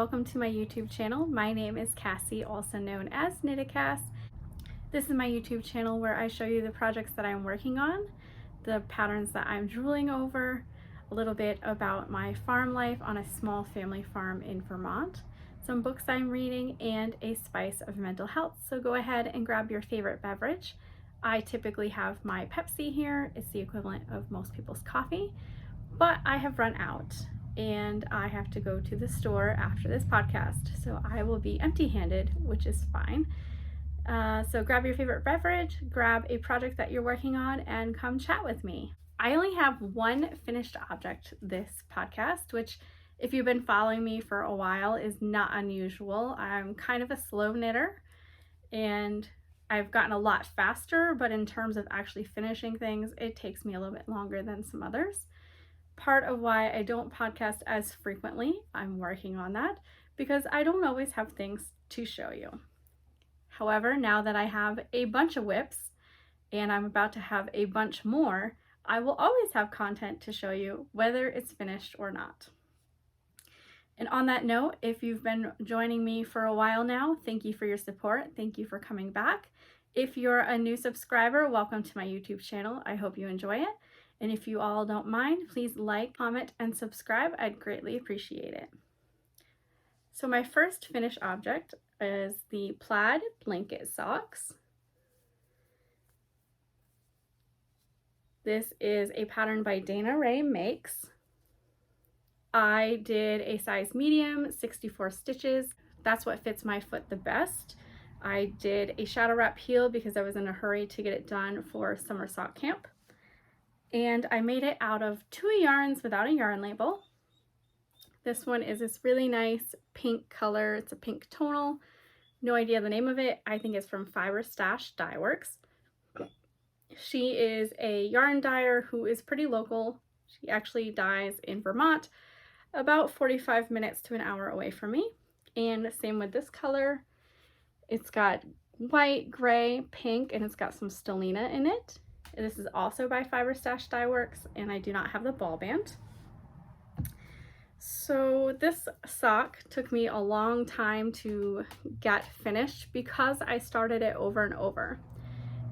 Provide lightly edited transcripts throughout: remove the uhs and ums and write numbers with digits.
welcome to my YouTube channel. My name is Cassie, also known as KnittaCass. This is my YouTube channel where I show you the projects that I'm working on, the patterns that I'm drooling over, a little bit about my farm life on a small family farm in Vermont, some books I'm reading, and a spice of mental health. So go ahead and grab your favorite beverage. I typically have my Pepsi here. It's the equivalent of most people's coffee, but I have run out and I have to go to the store after this podcast. So I will be empty-handed, which is fine. So grab your favorite beverage, grab a project that you're working on, and come chat with me. I only have one finished object this podcast, which if you've been following me for a while is not unusual. I'm kind of a slow knitter and I've gotten a lot faster, but in terms of actually finishing things, it takes me a little bit longer than some others. Part of why I don't podcast as frequently, I'm working on that, because I don't always have things to show you. However, now that I have a bunch of whips and I'm about to have a bunch more, I will always have content to show you, whether it's finished or not. And on that note, if you've been joining me for a while now, thank you for your support. Thank you for coming back. If you're a new subscriber, welcome to my YouTube channel. I hope you enjoy it. And if you all don't mind, please like, comment, and subscribe. I'd greatly appreciate it. So my first finished object is the Plaid blanket socks. This is a pattern by DanaRae Makes. I did a size medium, 64 stitches. That's what fits my foot the best. I did a shadow wrap heel because I was in a hurry to get it done for summer sock camp. And I made it out of 2 yarns without a yarn label. This one is this really nice pink color. It's a pink tonal. No idea the name of it. I think it's from Fiber Stash Dye Works. She is a yarn dyer who is pretty local. She actually dyes in Vermont, about 45 minutes to an hour away from me. And same with this color. It's got white, gray, pink, and it's got some stellina in it. This is also by Fiber Stash Dye Works, and I do not have the ball band. So this sock took me a long time to get finished because I started it over and over.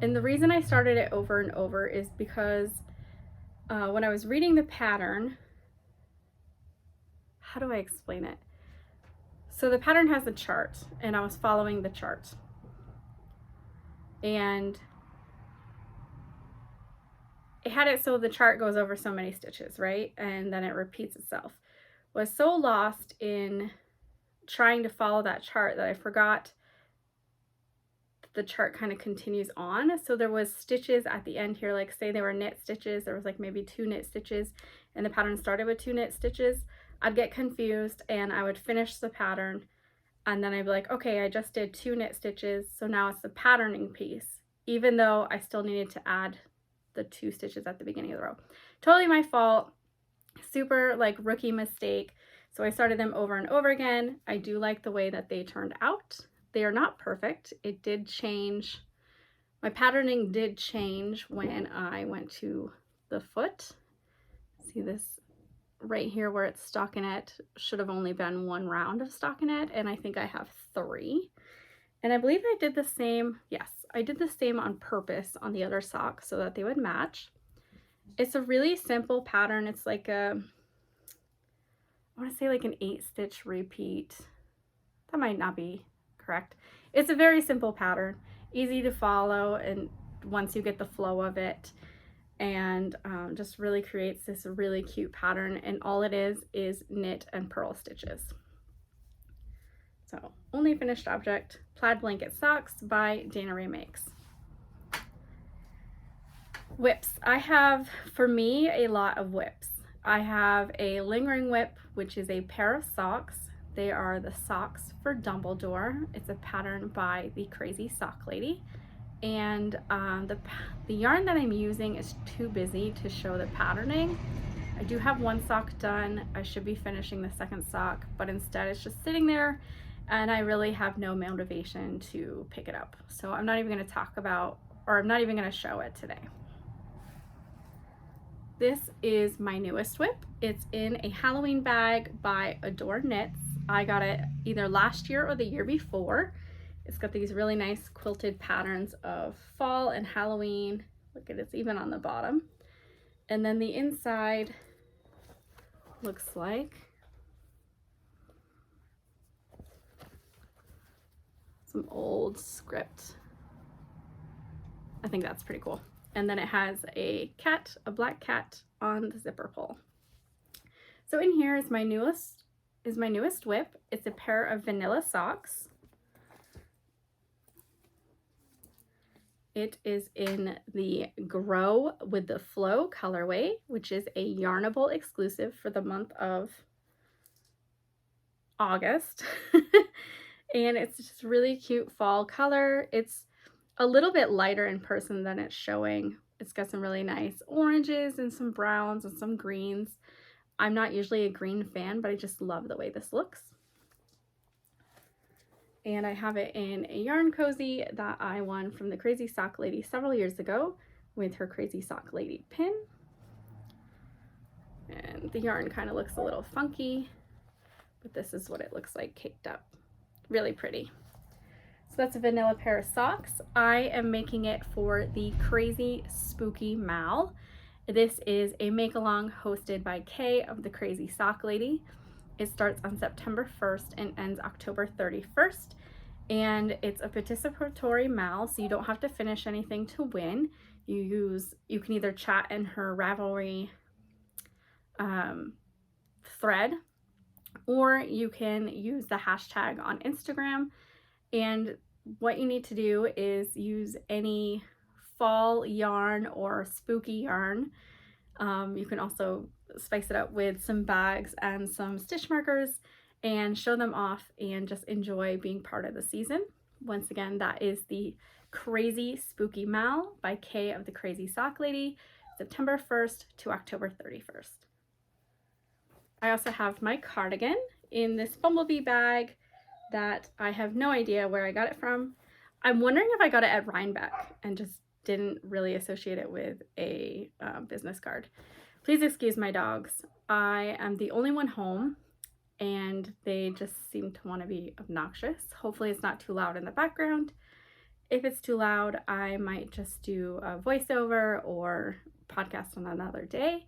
And the reason I started it over and over is because when I was reading the pattern, how do I explain it? So the pattern has a chart, and I was following the chart. And it had it so the chart goes over so many stitches, right? And then it repeats itself. Was so lost in trying to follow that chart that I forgot that the chart kind of continues on. So there was stitches at the end here, like say they were knit stitches, there was like maybe 2 knit stitches and the pattern started with 2 knit stitches. I'd get confused and I would finish the pattern and then I'd be like, okay, I just did 2 knit stitches, so now it's the patterning piece, even though I still needed to add the 2 stitches at the beginning of the row. Totally my fault. Super like rookie mistake. So I started them over and over again. I do like the way that they turned out. They are not perfect. It did change. My patterning did change when I went to the foot. See this right here where it's stockinette should have only been 1 round of stockinette, and I think I have 3. And I believe I did the same. Yes, I did the same on purpose on the other sock so that they would match. It's a really simple pattern. It's like I want to say like an 8-stitch repeat. That might not be correct. It's a very simple pattern, easy to follow, and once you get the flow of it, and just really creates this really cute pattern. And all it is knit and purl stitches. So only finished object, Plaid blanket socks by DanaRae Makes. Whips. I have, for me, a lot of whips. I have a lingering whip, which is a pair of socks. They are the socks for Dumbledore. It's a pattern by the Crazy Sock Lady. And the yarn that I'm using is too busy to show the patterning. I do have 1 sock done. I should be finishing the 2nd sock, but instead it's just sitting there and I really have no motivation to pick it up. So I'm not even going to talk about, or I'm not even going to show it today. This is my newest whip. It's in a Halloween bag by Adore Knits, I got it either last year or the year before. It's got these really nice quilted patterns of fall and Halloween. Look at it, it's even on the bottom. And then the inside looks like some old script. I think that's pretty cool. And then it has a cat, a black cat on the zipper pull. So in here is my newest whip. It's a pair of vanilla socks. It is in the Grow with the Flow colorway, which is a Yarnable exclusive for the month of August. And it's just really cute fall color. It's a little bit lighter in person than it's showing. It's got some really nice oranges and some browns and some greens. I'm not usually a green fan, but I just love the way this looks. And I have it in a yarn cozy that I won from the Crazy Sock Lady several years ago with her Crazy Sock Lady pin. And the yarn kind of looks a little funky, but this is what it looks like caked up. Really pretty. So that's a vanilla pair of socks. I am making it for the Crazy Spooky Mal. This is a make-along hosted by Kay of the Crazy Sock Lady. It starts on September 1st and ends October 31st. And it's a participatory mal, so you don't have to finish anything to win. You can either chat in her Ravelry thread, or you can use the hashtag on Instagram. And what you need to do is use any fall yarn or spooky yarn. You can also spice it up with some bags and some stitch markers and show them off and just enjoy being part of the season. Once again, that is the Crazy Spooky Mal by Kay of the Crazy Sock Lady, September 1st to October 31st. I also have my cardigan in this bumblebee bag that I have no idea where I got it from. I'm wondering if I got it at Rhinebeck and just didn't really associate it with a business card. Please excuse my dogs. I am the only one home and they just seem to want to be obnoxious. Hopefully it's not too loud in the background. If it's too loud, I might just do a voiceover or podcast on another day.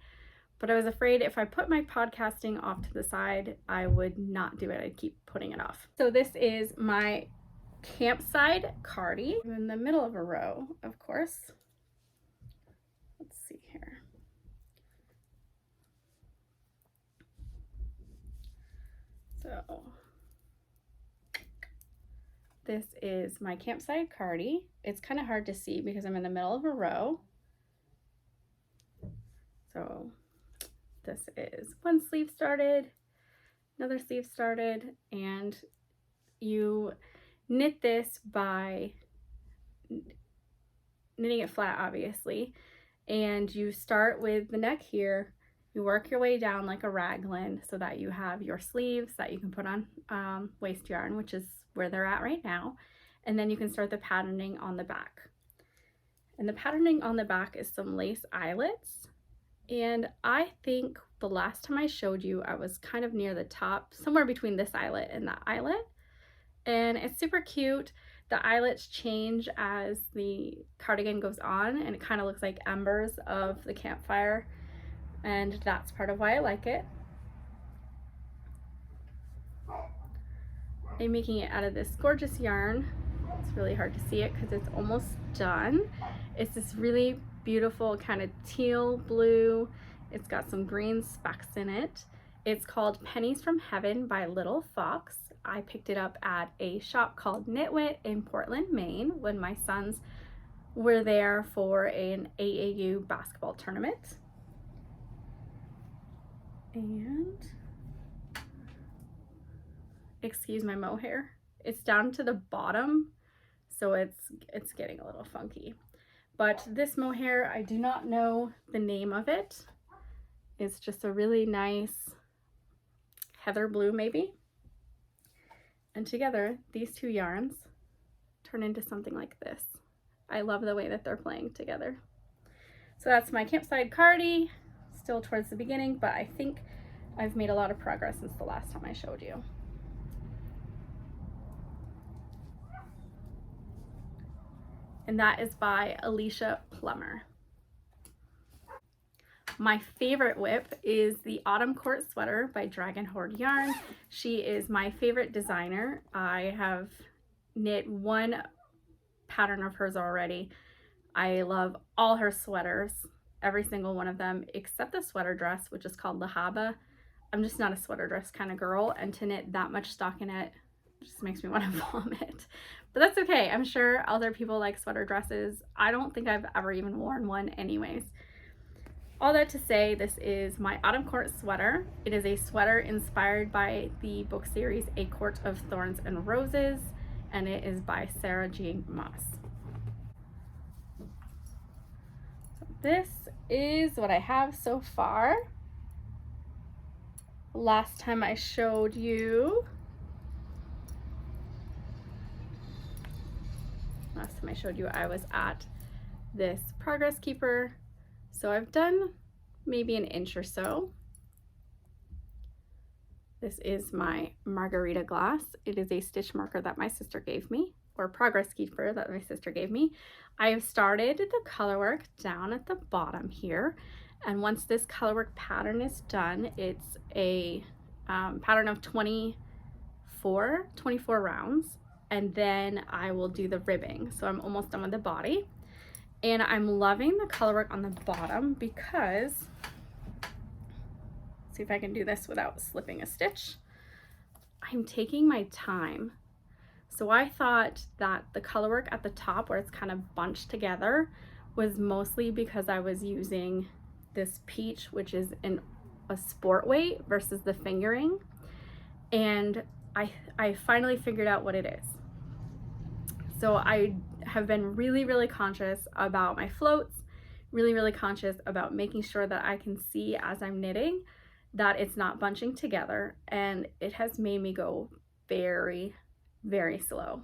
But I was afraid if I put my podcasting off to the side, I would not do it. I'd keep putting it off. So this is my campside cardie. I'm in the middle of a row, of course. Let's see here. So this is my campside cardie. It's kind of hard to see because I'm in the middle of a row. So this is one sleeve started, another sleeve started, and you knit this by knitting it flat, obviously, and you start with the neck here. You work your way down like a raglan so that you have your sleeves that you can put on waste yarn, which is where they're at right now, and then you can start the patterning on the back. And the patterning on the back is some lace eyelets, and I think the last time I showed you I was kind of near the top, somewhere between this eyelet and that eyelet, and it's super cute. The eyelets change as the cardigan goes on, and it kind of looks like embers of the campfire, and that's part of why I like it. I'm making it out of this gorgeous yarn. It's really hard to see it because it's almost done. It's this really beautiful kind of teal blue. It's got some green specks in it. It's called Pennies from Heaven by Little Fox. I picked it up at a shop called Knitwit in Portland, Maine, when my sons were there for an AAU basketball tournament. And excuse my mohair. It's down to the bottom, so it's getting a little funky. But this mohair, I do not know the name of it. It's just a really nice heather blue, maybe. And together, these two yarns turn into something like this. I love the way that they're playing together. So that's my campside cardie, still towards the beginning, but I think I've made a lot of progress since the last time I showed you. and that is by Alicia Plummer. My favorite whip is the Autumn Court Sweater by Dragon Horde Yarn. She is my favorite designer. I have knit one pattern of hers already. I love all her sweaters, every single one of them, except the sweater dress, which is called La Haba. I'm just not a sweater dress kind of girl, and to knit that much stockinette just makes me want to vomit. But that's okay. I'm sure other people like sweater dresses. I don't think I've ever even worn one anyways. All that to say, this is my Autumn Court sweater. It is a sweater inspired by the book series A Court of Thorns and Roses, and it is by Sarah J. Maas. So this is what I have so far. Last time I showed you, I was at this Progress Keeper. So I've done maybe an inch or so. This is my Margarita glass. It is a stitch marker that my sister gave me, or Progress Keeper that my sister gave me. I have started the color work down at the bottom here. And once this color work pattern is done, it's a pattern of 24 rounds. And then I will do the ribbing. So I'm almost done with the body. And I'm loving the color work on the bottom because, see if I can do this without slipping a stitch. I'm taking my time. So I thought that the color work at the top where it's kind of bunched together was mostly because I was using this peach, which is in a sport weight versus the fingering. And I finally figured out what it is. So I have been really conscious about my floats, really conscious about making sure that I can see as I'm knitting that it's not bunching together, and it has made me go very slow.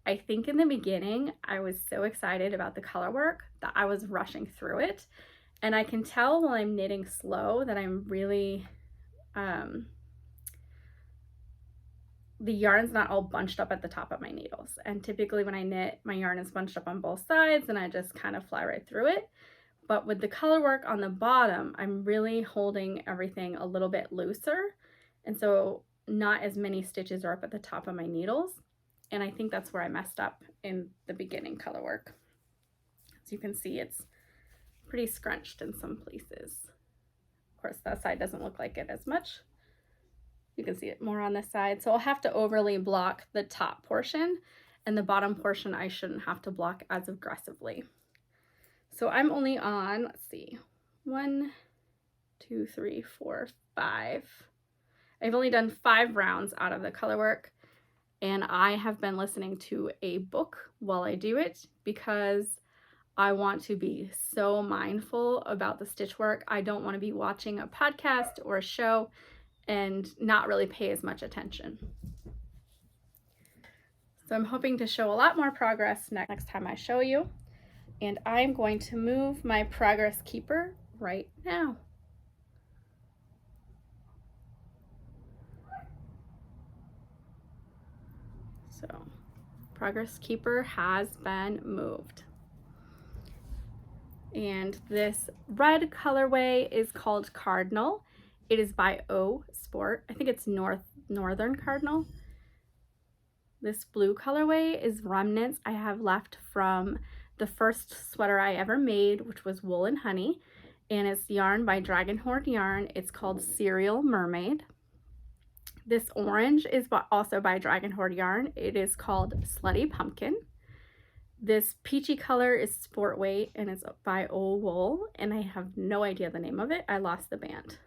I think in the beginning I was so excited about the color work that I was rushing through it, and I can tell while I'm knitting slow that I'm really the yarn's not all bunched up at the top of my needles. And typically when I knit, my yarn is bunched up on both sides and I just kind of fly right through it. But with the color work on the bottom, I'm really holding everything a little bit looser. And so not as many stitches are up at the top of my needles. And I think that's where I messed up in the beginning color work. As you can see, it's pretty scrunched in some places. Of course, that side doesn't look like it as much. You can see it more on this side. So I'll have to overly block the top portion, and the bottom portion I shouldn't have to block as aggressively. So I'm only on, let's see, 1, 2, 3, 4, 5. I've only done 5 rounds out of the color work, and I have been listening to a book while I do it because I want to be so mindful about the stitch work. I don't want to be watching a podcast or a show and not really pay as much attention. So I'm hoping to show a lot more progress next time I show you. And I'm going to move my Progress Keeper right now. So Progress Keeper has been moved. And this red colorway is called Cardinal. It is by O Sport. I think it's Northern Cardinal. This blue colorway is remnants I have left from the first sweater I ever made, which was Wool and Honey, and it's yarn by Dragon Horde Yarn. It's called Serial Mermaid. This orange is also by Dragon Horde Yarn. It is called Slutty Pumpkin. This peachy color is Sport Weight, and it's by O Wool, and I have no idea the name of it. I lost the band.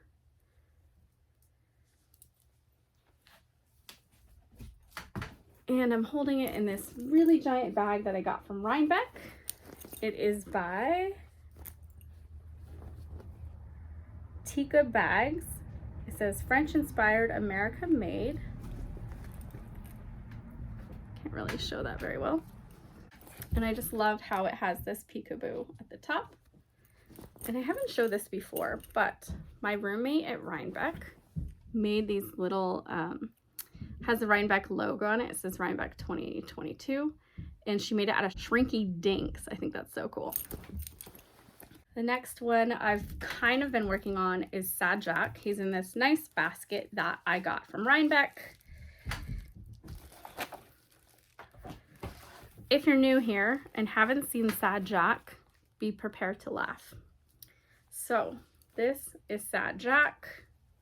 And I'm holding it in this really giant bag that I got from Rhinebeck. It is by Tika Bags. It says French inspired, America made. Can't really show that very well. And I just love how it has this peekaboo at the top. And I haven't showed this before, but my roommate at Rhinebeck made these little, has the Rhinebeck logo on it. It says Rhinebeck 2022. and she made it out of shrinky dinks. I think that's so cool. The next one I've kind of been working on is Sad Jack. He's in this nice basket that I got from Rhinebeck. If you're new here and haven't seen Sad Jack, be prepared to laugh. So this is Sad Jack.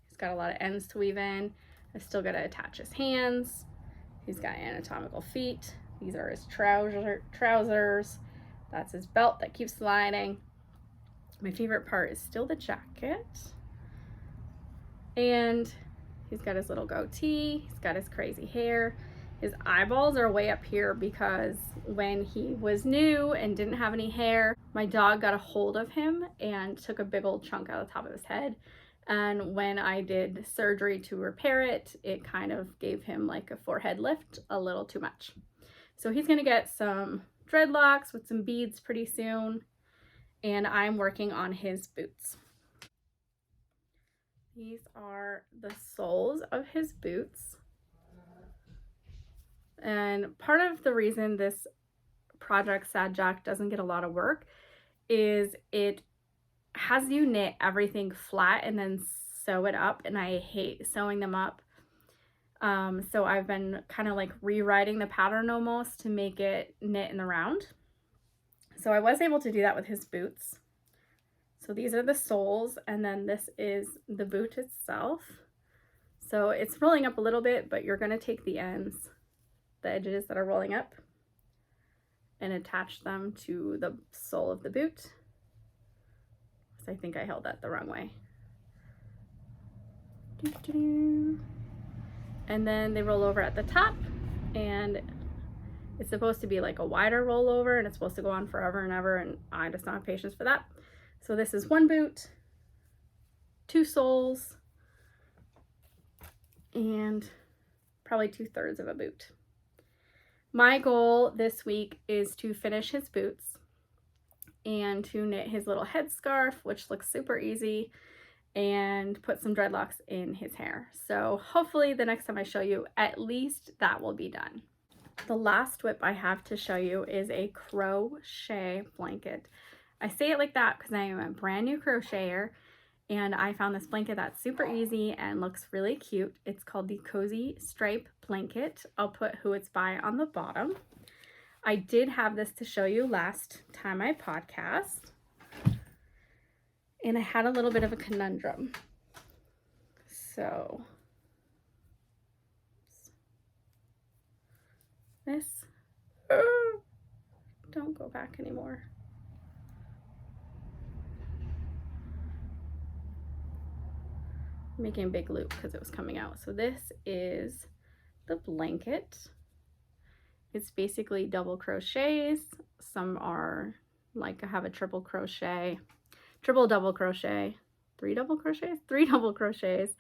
He's got a lot of ends to weave in. I still got to attach his hands. He's got anatomical feet. These are his trousers. That's his belt that keeps sliding. My favorite part is still the jacket. And he's got his little goatee. He's got his crazy hair. His eyeballs are way up here because when he was new and didn't have any hair, my dog got a hold of him and took a big old chunk out of the top of his head. And when I did surgery to repair it, it kind of gave him like a forehead lift a little too much. So he's gonna get some dreadlocks with some beads pretty soon. And I'm working on his boots. These are the soles of his boots. And part of the reason this project, Sad Jack, doesn't get a lot of work is it has you knit everything flat and then sew it up, and I hate sewing them up. So I've been kind of like rewriting the pattern almost to make it knit in the round. So I was able to do that with his boots. So these are the soles, and then this is the boot itself. So it's rolling up a little bit, but you're going to take the ends, the edges that are rolling up, and attach them to the sole of the boot. So I think I held that the wrong way. And then they roll over at the top, and it's supposed to be like a wider rollover, and it's supposed to go on forever and ever, and I just don't have patience for that. So this is one boot, two soles, and probably 2/3 of a boot. My goal this week is to finish his boots and to knit his little headscarf, which looks super easy, and put some dreadlocks in his hair. So hopefully the next time I show you, at least that will be done. The last whip I have to show you is a crochet blanket. I say it like that because I am a brand new crocheter, and I found this blanket that's super easy and looks really cute. It's called the Cozy Stripe Blanket. I'll put who it's by on the bottom. I did have this to show you last time I podcast, and I had a little bit of a conundrum. So this, don't go back anymore. I'm making a big loop because it was coming out. So this is the blanket. It's basically double crochets. Some are like I have a triple double crochet, three double crochets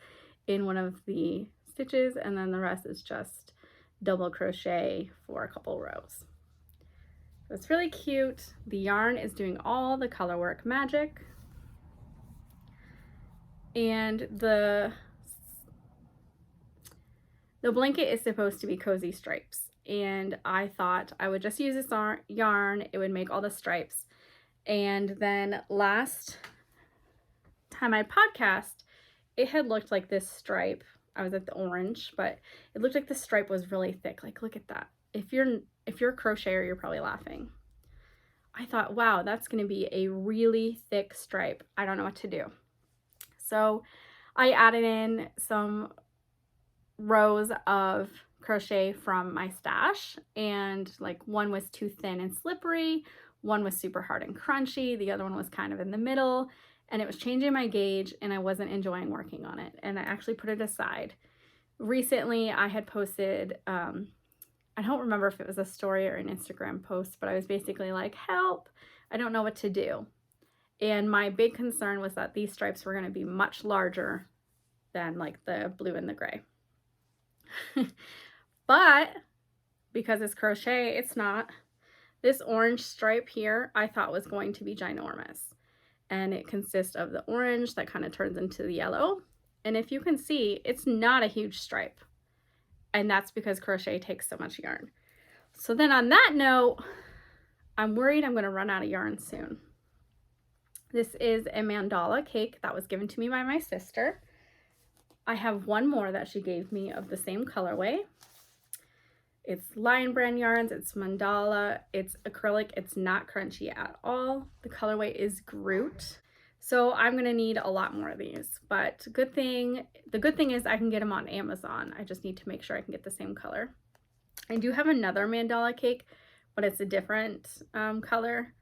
in one of the stitches, and then the rest is just double crochet for a couple rows. So it's really cute. The yarn is doing all the color work magic. And the blanket is supposed to be cozy stripes, and I thought I would just use this yarn. It would make all the stripes. And then last time I podcast, it had looked like this stripe. I was at the orange, but it looked like the stripe was really thick. Like, look at that. If you're a crocheter, you're probably laughing. I thought, wow, that's going to be a really thick stripe. I don't know what to do. So I added in some rows of crochet from my stash, and like one was too thin and slippery, one was super hard and crunchy, the other one was kind of in the middle, and it was changing my gauge, and I wasn't enjoying working on it, and I actually put it aside. Recently I had posted, I don't remember if it was a story or an Instagram post, but I was basically like, help, I don't know what to do. And my big concern was that these stripes were going to be much larger than like the blue and the gray. But because it's crochet, it's not. This orange stripe here I thought was going to be ginormous. And it consists of the orange that kind of turns into the yellow. And if you can see, it's not a huge stripe. And that's because crochet takes so much yarn. So then on that note, I'm worried I'm going to run out of yarn soon. This is a mandala cake that was given to me by my sister. I have one more that she gave me of the same colorway. It's Lion Brand yarns, it's mandala, it's acrylic, it's not crunchy at all. The colorway is Groot. So I'm gonna need a lot more of these, but the good thing is I can get them on Amazon. I just need to make sure I can get the same color. I do have another mandala cake, but it's a different color.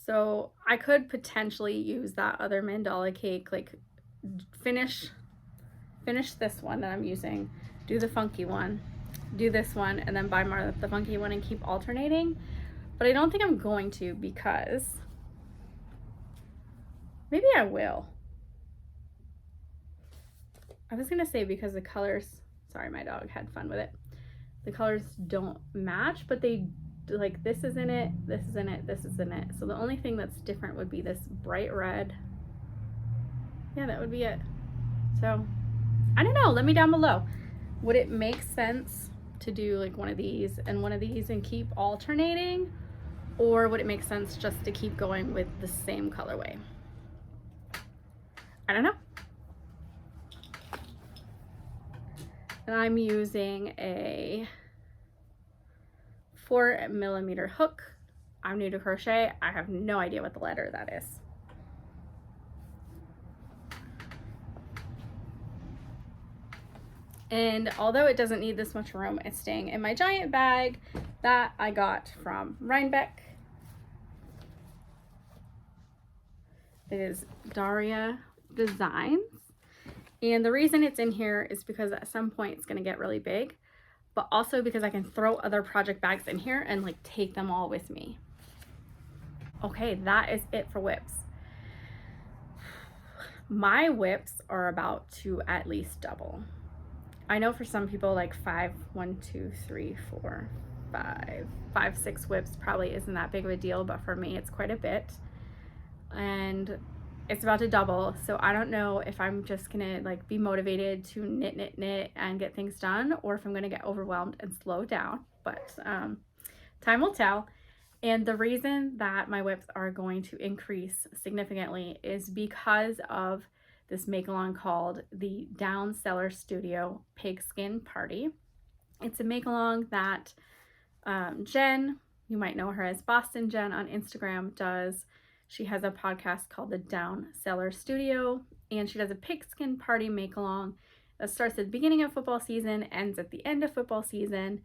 So I could potentially use that other mandala cake, like finish this one that I'm using, do the funky one, do this one, and then buy more of the funky one and keep alternating. But I don't think I'm going to, because maybe I will. I was gonna say because the colors, sorry, my dog had fun with it. The colors don't match, but they, like, this is in it, this is in it, this is in it. So the only thing that's different would be this bright red. Yeah, that would be it. So I don't know, let me down below. Would it make sense to do like one of these and one of these and keep alternating? Or would it make sense just to keep going with the same colorway? I don't know. And I'm using a 4mm hook. I'm new to crochet. I have no idea what the letter that is. And although it doesn't need this much room, it's staying in my giant bag that I got from Rhinebeck. It is Daria Designs. And the reason it's in here is because at some point it's going to get really big, but also because I can throw other project bags in here and like take them all with me. Okay, that is it for whips. My whips are about to at least double. I know for some people like 5, 1, 2, 3, 4, 5, 6 whips probably isn't that big of a deal, but for me it's quite a bit. And it's about to double, so I don't know if I'm just gonna like be motivated to knit and get things done, or if I'm gonna get overwhelmed and slow down, but time will tell. And the reason that my whips are going to increase significantly is because of this make-along called the Down Cellar Studio Pigskin Party. It's a make-along that Jen, you might know her as Boston Jen on Instagram, does. She has a podcast called the Down Cellar Studio, and she does a pigskin party make-along that starts at the beginning of football season, ends at the end of football season,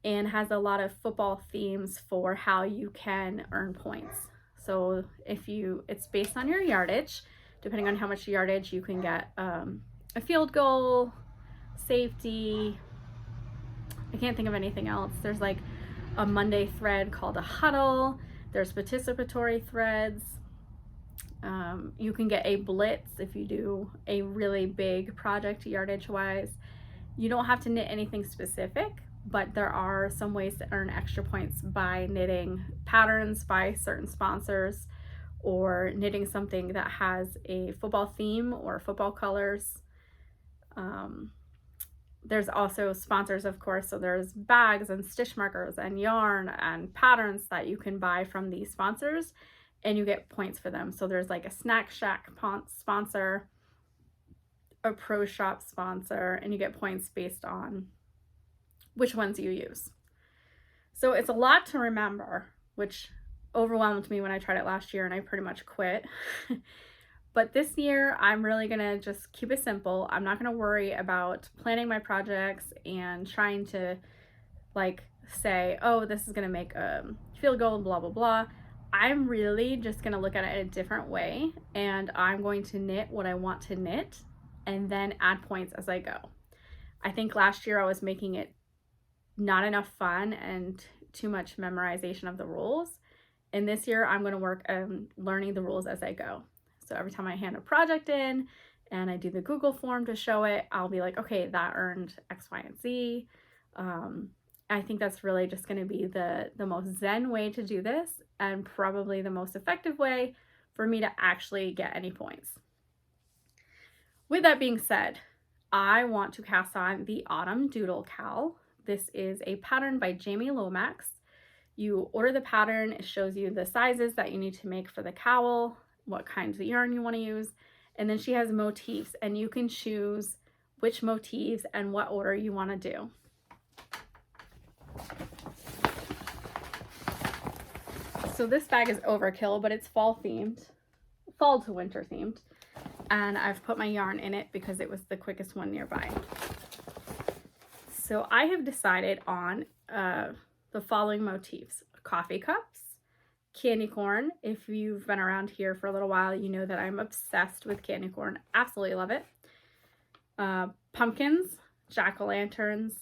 and has a lot of football themes for how you can earn points. So it's based on your yardage. Depending on how much yardage, you can get a field goal, safety. I can't think of anything else. There's like a Monday thread called a huddle. There's participatory threads. You can get a blitz if you do a really big project yardage wise. You don't have to knit anything specific, but there are some ways to earn extra points by knitting patterns by certain sponsors, or knitting something that has a football theme or football colors. There's also sponsors, of course, so there's bags and stitch markers and yarn and patterns that you can buy from these sponsors, and you get points for them. So there's like a Snack Shack sponsor, a Pro Shop sponsor, and you get points based on which ones you use. So it's a lot to remember, which overwhelmed me when I tried it last year and I pretty much quit. But this year I'm really gonna just keep it simple. I'm not gonna worry about planning my projects and trying to like say, oh, this is gonna make a field goal, blah blah blah. I'm really just gonna look at it a different way, and I'm going to knit what I want to knit and then add points as I go. I think last year I was making it not enough fun and too much memorization of the rules. And this year I'm going to work on learning the rules as I go. So every time I hand a project in and I do the Google form to show it, I'll be like, okay, that earned X, Y, and Z. I think that's really just going to be the most zen way to do this, and probably the most effective way for me to actually get any points. With that being said, I want to cast on the Autumn Doodle Cowl. This is a pattern by Jamie Lomax. You order the pattern, it shows you the sizes that you need to make for the cowl, what kinds of yarn you want to use, and then she has motifs, and you can choose which motifs and what order you want to do. So this bag is overkill, but it's fall themed, fall to winter themed, and I've put my yarn in it because it was the quickest one nearby. So I have decided on the following motifs: coffee cups, candy corn. If you've been around here for a little while, you know that I'm obsessed with candy corn. Absolutely love it. Pumpkins, jack-o'-lanterns.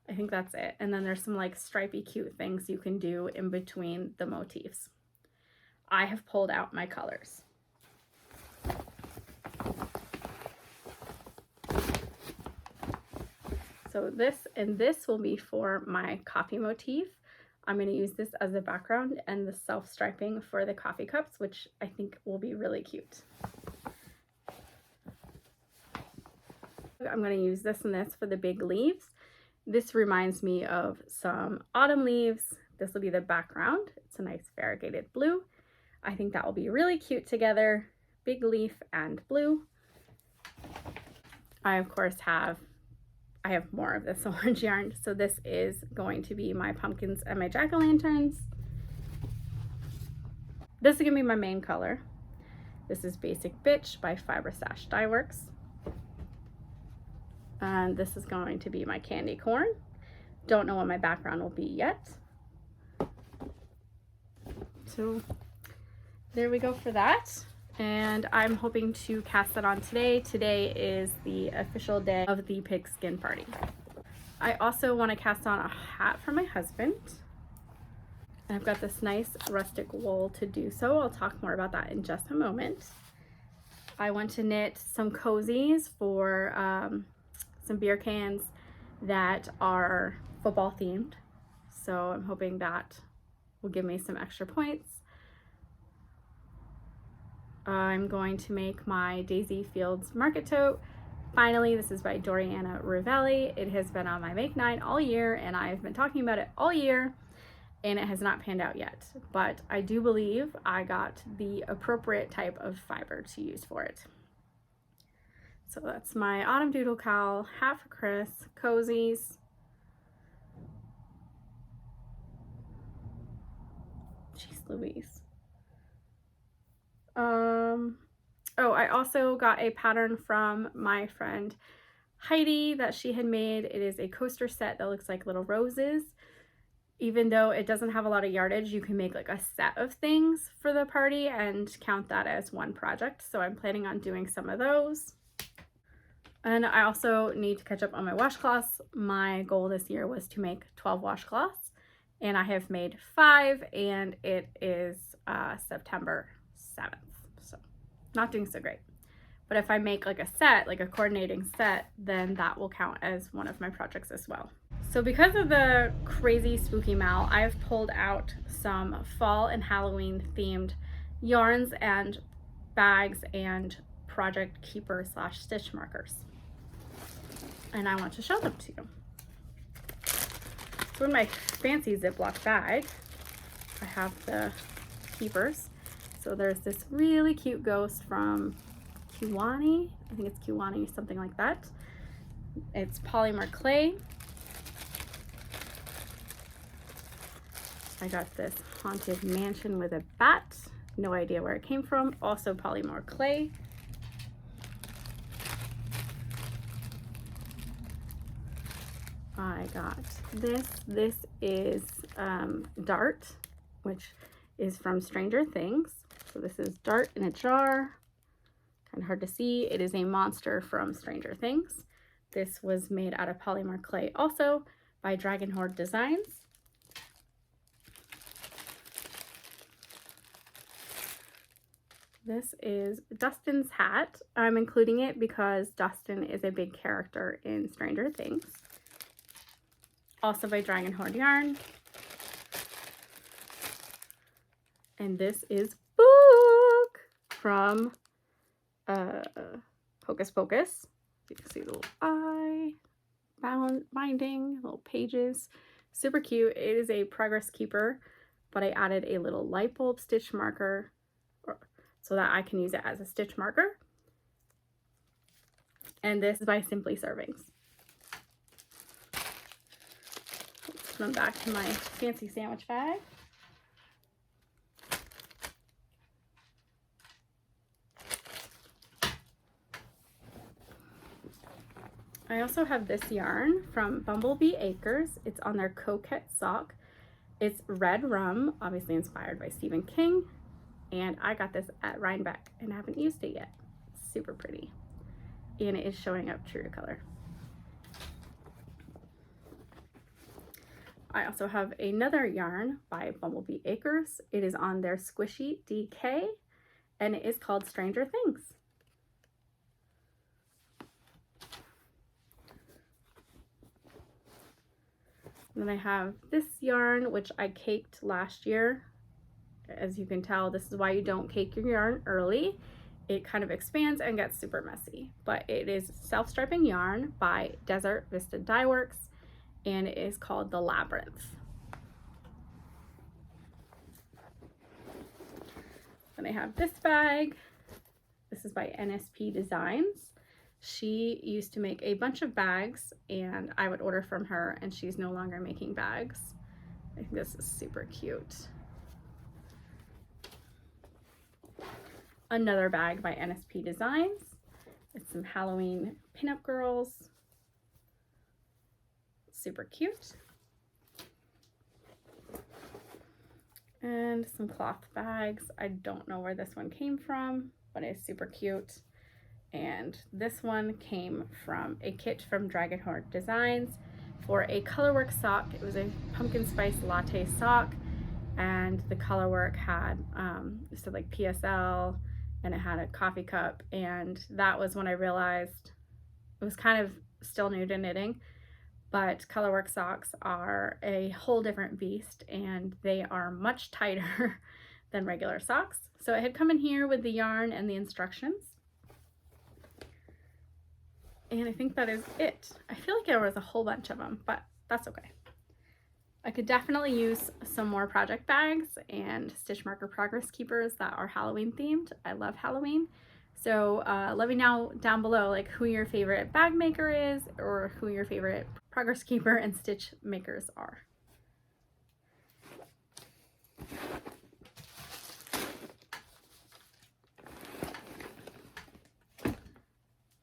I think that's it. And then there's some like stripey cute things you can do in between the motifs. I have pulled out my colors. So this will be for my coffee motif. I'm going to use this as a background and the self-striping for the coffee cups, which I think will be really cute. I'm going to use this and this for the big leaves. This reminds me of some autumn leaves. This will be the background. It's a nice variegated blue. I think that will be really cute together. Big leaf and blue. I of course have more of this orange yarn. So this is going to be my pumpkins and my jack-o'-lanterns. This is going to be my main color. This is Basic Bitch by Fiber Stash Dye Works. And this is going to be my candy corn. Don't know what my background will be yet. So there we go for that. And I'm hoping to cast it on today. Today is the official day of the pigskin party. I also want to cast on a hat for my husband. And I've got this nice rustic wool to do so. I'll talk more about that in just a moment. I want to knit some cozies for some beer cans that are football themed. So I'm hoping that will give me some extra points. I'm going to make my Daisy Fields Market Tote. Finally, this is by Doriana Ravelli. It has been on my Make 9 all year, and I've been talking about it all year, and it has not panned out yet. But I do believe I got the appropriate type of fiber to use for it. So that's my Autumn Doodle Cowl, hat for Chris, cozies. Jeez Louise. Oh, I also got a pattern from my friend Heidi that she had made. It is a coaster set that looks like little roses. Even though it doesn't have a lot of yardage, you can make like a set of things for the party and count that as one project. So I'm planning on doing some of those. And I also need to catch up on my washcloths. My goal this year was to make 12 washcloths, and I have made 5, and it is September 7th. So not doing so great. But if I make like a set, like a coordinating set, then that will count as one of my projects as well. So because of the crazy spooky mal, I've pulled out some fall and Halloween themed yarns and bags and project keeper / stitch markers. And I want to show them to you. So in my fancy Ziploc bag, I have the keepers. So there's this really cute ghost from Kiwani. I think it's Kiwani, something like that. It's polymer clay. I got this haunted mansion with a bat. No idea where it came from. Also polymer clay. I got this. This is Dart, which is from Stranger Things. So this is Dart in a jar. Kind of hard to see. It is a monster from Stranger Things. This was made out of polymer clay also by Dragon Horde Designs. This is Dustin's hat. I'm including it because Dustin is a big character in Stranger Things. Also by Dragon Horde Yarn. And this is Book from Hocus Pocus. You can see the little eye, binding, little pages. Super cute. It is a progress keeper, but I added a little light bulb stitch marker so that I can use it as a stitch marker. And this is by Simply Servings. Let's put them back to my fancy sandwich bag. I also have this yarn from Bumblebee Acres. It's on their Coquette sock. It's red rum, obviously inspired by Stephen King. And I got this at Rhinebeck and I haven't used it yet. It's super pretty. And it is showing up true to color. I also have another yarn by Bumblebee Acres. It is on their Squishy DK and it is called Stranger Things. And then I have this yarn, which I caked last year. As you can tell, this is why you don't cake your yarn early. It kind of expands and gets super messy. But it is self-striping yarn by Desert Vista Dye Works, and it is called The Labyrinth. Then I have this bag. This is by NSP Designs. She used to make a bunch of bags and I would order from her, and she's no longer making bags. I think this is super cute. Another bag by NSP Designs. It's some Halloween pinup girls. Super cute. And some cloth bags. I don't know where this one came from, but it's super cute. And this one came from a kit from Dragonheart Designs for a colorwork sock. It was a pumpkin spice latte sock, and the colorwork had it said like PSL, and it had a coffee cup. And that was when I realized it was kind of still new to knitting, but colorwork socks are a whole different beast, and they are much tighter than regular socks. So it had come in here with the yarn and the instructions. And I think that is it. I feel like there was a whole bunch of them, but that's okay. I could definitely use some more project bags and stitch marker progress keepers that are Halloween themed. I love Halloween. So let me know down below like who your favorite bag maker is, or who your favorite progress keeper and stitch makers are.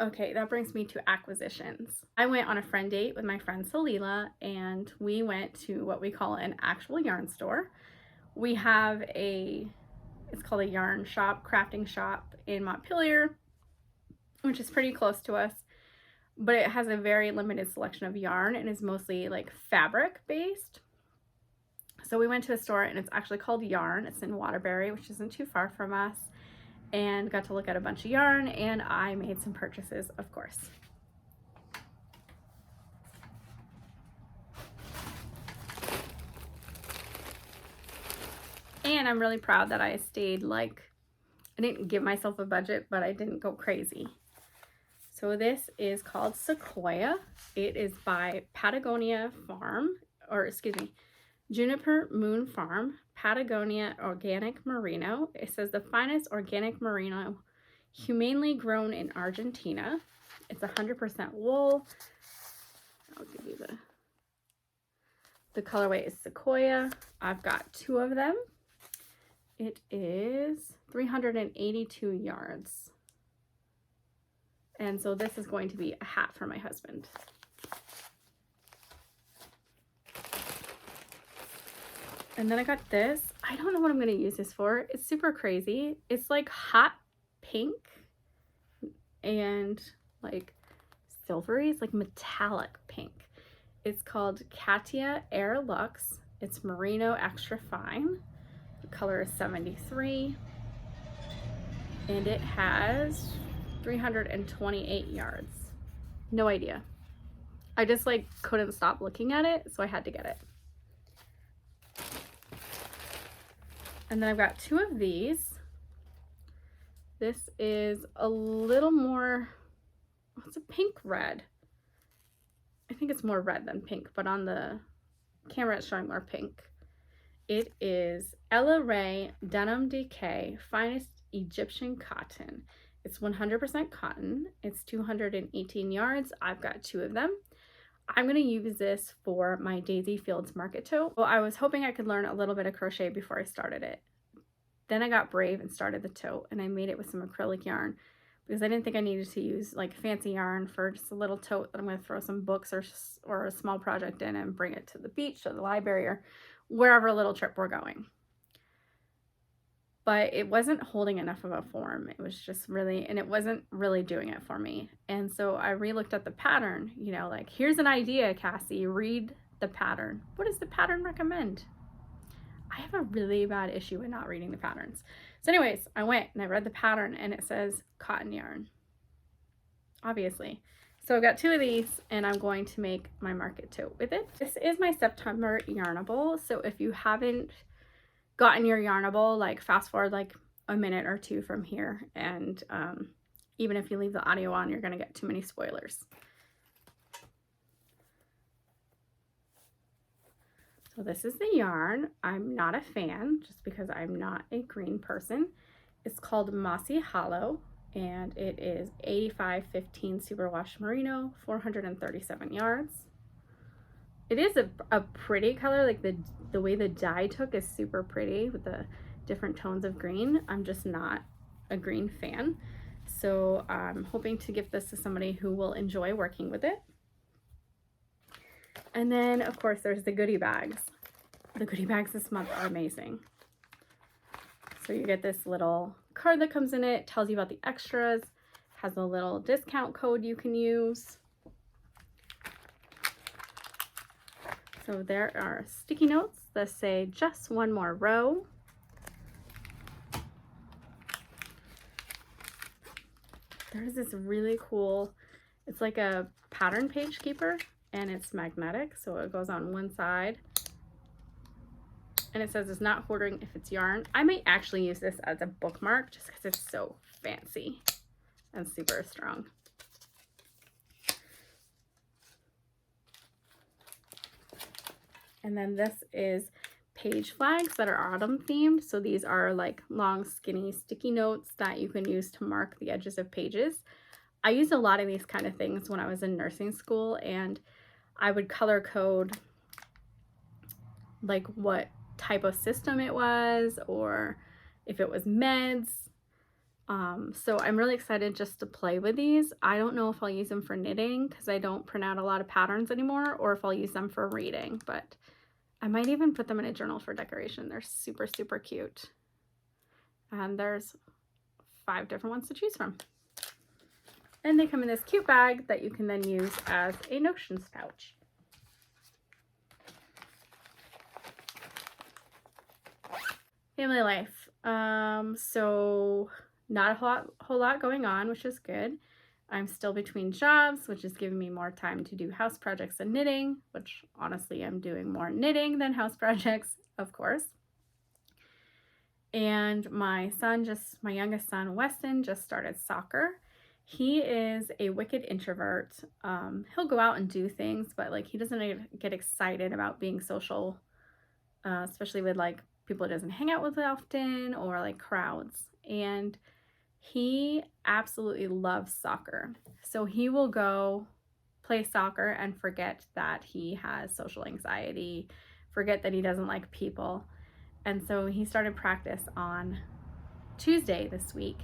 Okay, that brings me to acquisitions. I went on a friend date with my friend Salila, and we went to what we call an actual yarn store. We have it's called a yarn shop, crafting shop in Montpelier, which is pretty close to us, but it has a very limited selection of yarn and is mostly like fabric based. So we went to a store and it's actually called Yarn. It's in Waterbury, which isn't too far from us, and got to look at a bunch of yarn, and I made some purchases, of course. And I'm really proud that I stayed I didn't give myself a budget, but I didn't go crazy. So this is called Sequoia. It is by Patagonia Farm, or excuse me, Juniper Moon Farm, Patagonia Organic Merino. It says the finest organic merino, humanely grown in Argentina. It's 100% wool. I'll give you the colorway is Sequoia. I've got 2 of them. It is 382 yards. And so this is going to be a hat for my husband. And then I got this. I don't know what I'm going to use this for. It's super crazy. It's like hot pink and like silvery. It's like metallic pink. It's called Katia Air Luxe. It's merino extra fine. The color is 73. And it has 328 yards. No idea. I just couldn't stop looking at it, so I had to get it. And then I've got 2 of these. This is a little more, it's a pink red. I think it's more red than pink, but on the camera it's showing more pink. It is DanaRae Denim DK Finest Egyptian Cotton. It's 100% cotton. It's 218 yards. I've got 2 of them. I'm going to use this for my Daisy Fields market tote. Well, I was hoping I could learn a little bit of crochet before I started it. Then I got brave and started the tote, and I made it with some acrylic yarn because I didn't think I needed to use like fancy yarn for just a little tote that I'm going to throw some books or a small project in and bring it to the beach or the library or wherever little trip we're going. But it wasn't holding enough of a form. It was just really, and it wasn't really doing it for me. And so I re-looked at the pattern, you know, like, here's an idea, Cassie, read the pattern. What does the pattern recommend? I have a really bad issue with not reading the patterns. So anyways, I went and I read the pattern and it says cotton yarn, obviously. So I've got 2 of these and I'm going to make my market tote with it. This is my September Yarnable. So if you haven't gotten your Yarnable, like fast forward like a minute or 2 from here, and even if you leave the audio on, you're gonna get too many spoilers. So this is the yarn. I'm not a fan just because I'm not a green person. It's called Mossy Hollow and it is 8515 Superwash Merino, 437 yards. It is a pretty color, like the way the dye took is super pretty with the different tones of green. I'm just not a green fan. So I'm hoping to give this to somebody who will enjoy working with it. And then of course there's the goodie bags. The goodie bags this month are amazing. So you get this little card that comes in it, tells you about the extras, has a little discount code you can use. So there are sticky notes that say just one more row. There's this really cool, it's like a pattern page keeper and it's magnetic. So it goes on one side and it says it's not hoarding if it's yarn. I might actually use this as a bookmark just because it's so fancy and super strong. And then this is page flags that are autumn themed. So these are like long, skinny, sticky notes that you can use to mark the edges of pages. I used a lot of these kind of things when I was in nursing school, and I would color code like what type of system it was or if it was meds. So I'm really excited just to play with these. I don't know if I'll use them for knitting because I don't print out a lot of patterns anymore, or if I'll use them for reading, but I might even put them in a journal for decoration. They're super, super cute. And there's 5 different ones to choose from. And they come in this cute bag that you can then use as a notions pouch. Family life. So not a whole lot going on, which is good. I'm still between jobs, which is giving me more time to do house projects and knitting, which honestly I'm doing more knitting than house projects, of course. And my youngest son, Weston, just started soccer. He is a wicked introvert. He'll go out and do things, but like he doesn't get excited about being social, especially with like people he doesn't hang out with often or like crowds. And he absolutely loves soccer. So he will go play soccer and forget that he has social anxiety, forget that he doesn't like people. And so he started practice on Tuesday this week.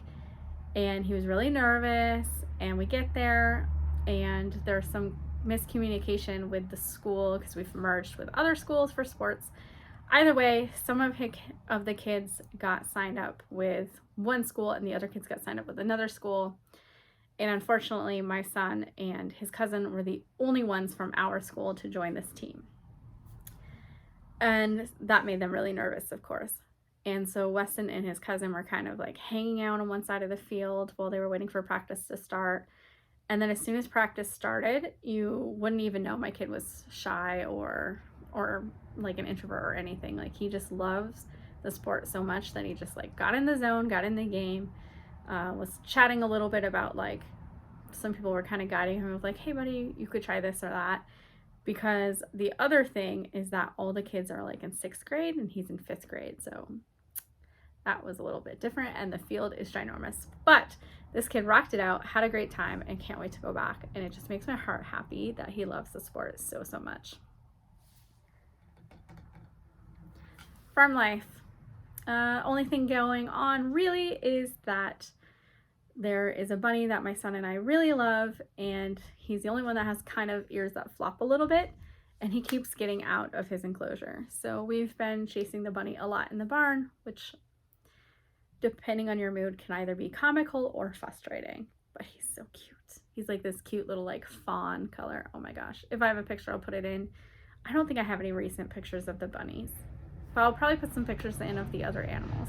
And he was really nervous, and we get there and there's some miscommunication with the school because we've merged with other schools for sports. Either way, some of the kids got signed up with one school and the other kids got signed up with another school. And unfortunately, my son and his cousin were the only ones from our school to join this team. And that made them really nervous, of course. And so Weston and his cousin were kind of like hanging out on one side of the field while they were waiting for practice to start. And then as soon as practice started, you wouldn't even know my kid was shy or like an introvert or anything. Like he just loves the sport so much that he just like got in the zone, got in the game, was chatting a little bit about like some people were kind of guiding him with like, hey buddy, you could try this or that. Because the other thing is that all the kids are like in 6th grade and he's in 5th grade. So that was a little bit different, and the field is ginormous. But this kid rocked it out, had a great time, and can't wait to go back. And it just makes my heart happy that he loves the sport so much. Farm life. Only thing going on really is that there is a bunny that my son and I really love, and he's the only one that has kind of ears that flop a little bit, and he keeps getting out of his enclosure. So we've been chasing the bunny a lot in the barn, which, depending on your mood, can either be comical or frustrating. But he's so cute. He's like this cute little like fawn color. Oh my gosh. If I have a picture, I'll put it in. I don't think I have any recent pictures of the bunnies, but I'll probably put some pictures in of the other animals.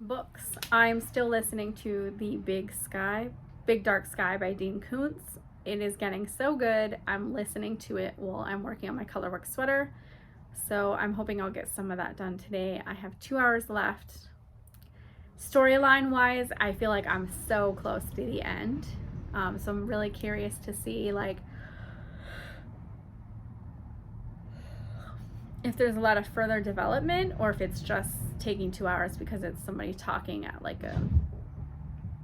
Books. I'm still listening to The Big Dark Sky by Dean Koontz. It is getting so good. I'm listening to it while I'm working on my colorwork sweater. So I'm hoping I'll get some of that done today. I have 2 hours left. Storyline wise, I feel like I'm so close to the end. So I'm really curious to see like if there's a lot of further development or if it's just taking 2 hours because it's somebody talking at like a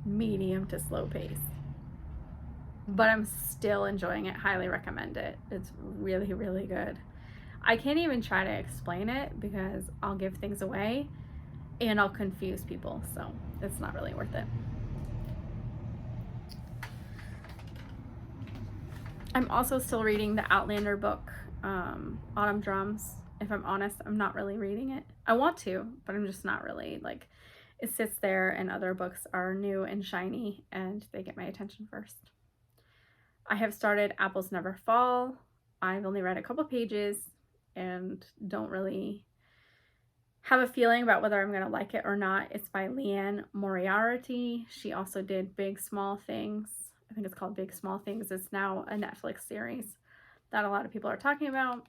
medium to slow pace. But I'm still enjoying it. Highly recommend it. It's really, really good. I can't even try to explain it because I'll give things away and I'll confuse people, so it's not really worth it. I'm also still reading the Outlander book, Autumn Drums. If I'm honest, I'm not really reading it. I want to, but I'm just not really. Like, it sits there and other books are new and shiny and they get my attention first. I have started Apples Never Fall. I've only read a couple pages and don't really have a feeling about whether I'm going to like it or not. It's by Leanne Moriarty. She also did Big Small Things. I think it's called Big Small Things. It's now a Netflix series that a lot of people are talking about.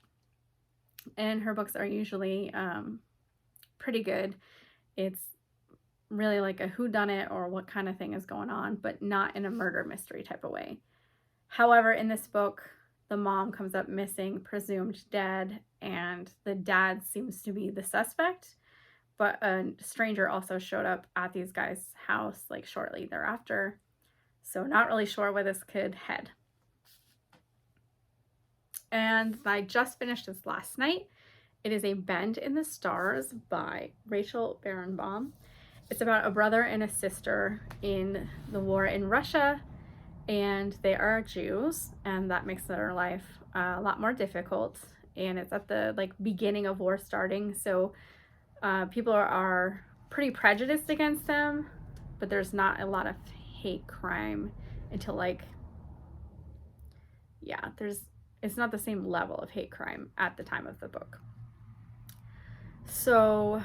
And her books are usually pretty good. It's really like a whodunit or what kind of thing is going on, but not in a murder mystery type of way. However, in this book, the mom comes up missing, presumed dead, and the dad seems to be the suspect, but a stranger also showed up at these guys' house like shortly thereafter. So not really sure where this could head. And I just finished this last night. It is A Bend in the Stars by Rachel Barenbaum. It's about a brother and a sister in the war in Russia, and they are Jews, and that makes their life a lot more difficult. And it's at the like beginning of war starting, so people are pretty prejudiced against them, but there's not a lot of hate crime until like, yeah, it's not the same level of hate crime at the time of the book. So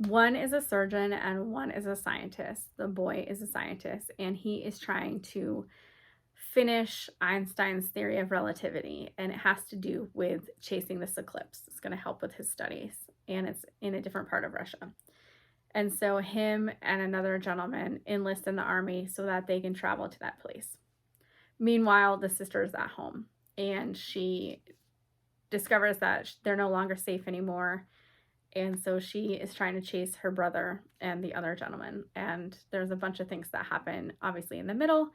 one is a surgeon and one is a scientist. The boy is a scientist and he is trying to finish Einstein's theory of relativity, and it has to do with chasing this eclipse. It's going to help with his studies, and it's in a different part of Russia. And so him and another gentleman enlist in the army so that they can travel to that place. Meanwhile, the sister is at home and she discovers that they're no longer safe anymore. And so she is trying to chase her brother and the other gentleman. And there's a bunch of things that happen, obviously, in the middle.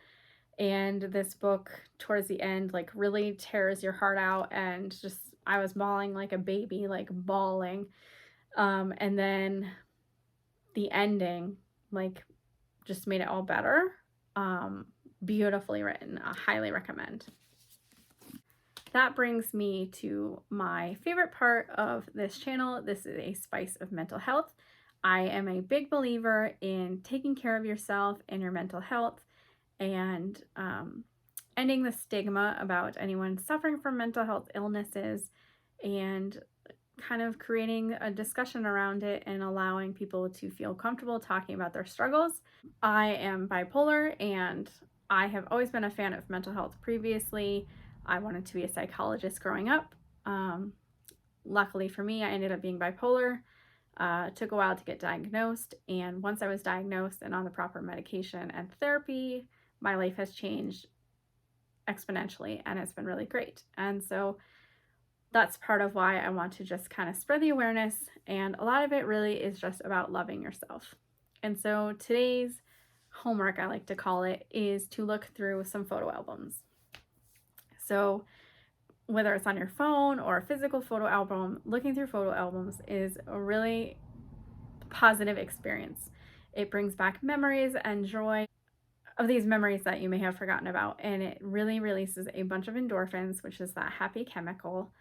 And this book, towards the end, like really tears your heart out. And just, I was bawling like a baby, like bawling. And then the ending, like, just made it all better. Beautifully written. I highly recommend. That brings me to my favorite part of this channel. This is a spice of mental health. I am a big believer in taking care of yourself and your mental health and ending the stigma about anyone suffering from mental health illnesses and kind of creating a discussion around it and allowing people to feel comfortable talking about their struggles. I am bipolar, and I have always been a fan of mental health previously. I wanted to be a psychologist growing up. Luckily for me, I ended up being bipolar. It took a while to get diagnosed, and once I was diagnosed and on the proper medication and therapy, my life has changed exponentially, and it's been really great. And so that's part of why I want to just kind of spread the awareness, and a lot of it really is just about loving yourself. And so today's homework, I like to call it, is to look through some photo albums. So whether it's on your phone or a physical photo album, looking through photo albums is a really positive experience. It brings back memories and joy of these memories that you may have forgotten about, and it really releases a bunch of endorphins, which is that happy chemical,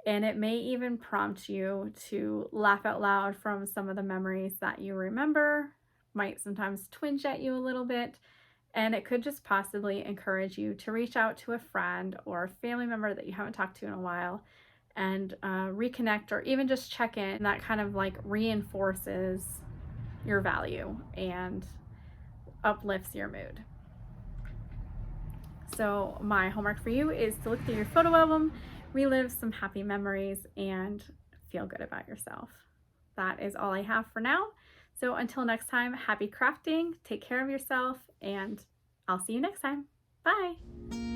and it may even prompt you to laugh out loud from some of the memories that you remember, might sometimes twinge at you a little bit, and it could just possibly encourage you to reach out to a friend or a family member that you haven't talked to in a while and reconnect, or even just check in. That kind of like reinforces your value and uplifts your mood. So my homework for you is to look through your photo album, relive some happy memories, and feel good about yourself. That is all I have for now. So until next time, happy crafting, take care of yourself, and I'll see you next time. Bye!